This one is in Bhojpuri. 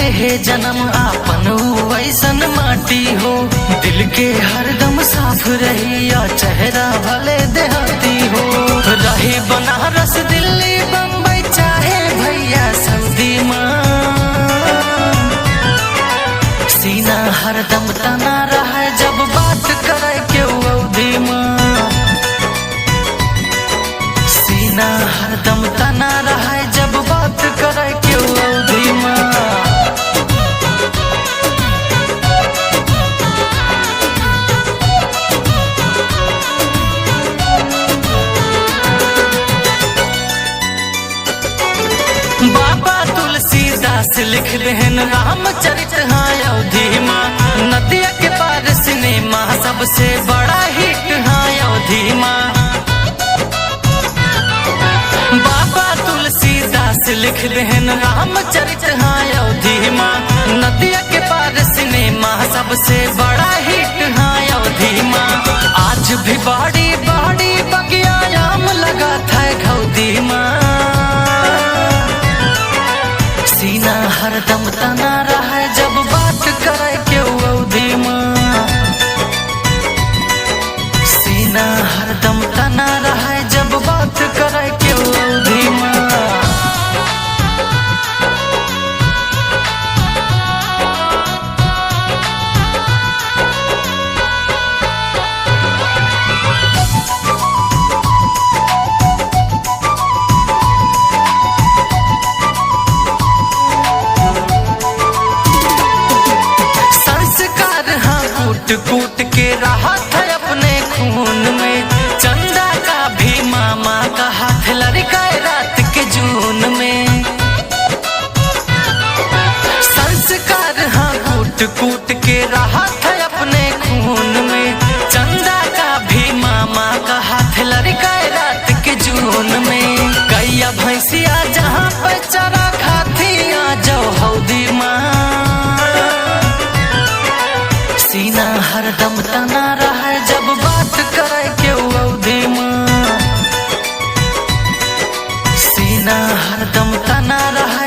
ले जन्म आपन वैसन माटी हो। दिल के हरदम साफ रही या चेहरा भले देहाती हो। रहे बनारस दिल्ली बम्बई चाहे भैया सऊदी माँ, सीना हरदम तना रहा जब बात करे के अवधि माँ। सीना हरदम तना रहा जब बात करे के अवधि माँ। बाबा तुलसीदास लिख देहन रामचरित हाँ अवधि माँ। नदिया के पार सिनेमा सबसे बड़ा हिट हाँ अवधि माँ। बाबा तुलसीदास लिख देहन रामचरित हाँ अवधि माँ। नदिया के पार सिनेमा सबसे बड़ा हिट हाँ अवधि माँ। आज भी बड़ी बड़ी बगियायाम लगा था घौदी माँ। सीना हरदम तना रहा जब बात करे के अवधि माँ। सीना हरदम तना रहा जब बात करे के अवधि माँ। कूट कूट के रहा था अपने खून में। चंदा का भी मामा का हाथ लड़काए रात के जून में। संस्कार हाँ कूट कूट के रहा था अपने खून में। चंदा का भी मामा का हाथ लड़काए रात के जून में। गैया भैंसिया जहाँ पर चरा खाती आ जाओ हौदी माँ। सीना हरदम तना रहा जब बात करे के अवधि माँ। सीना हरदम तना रहा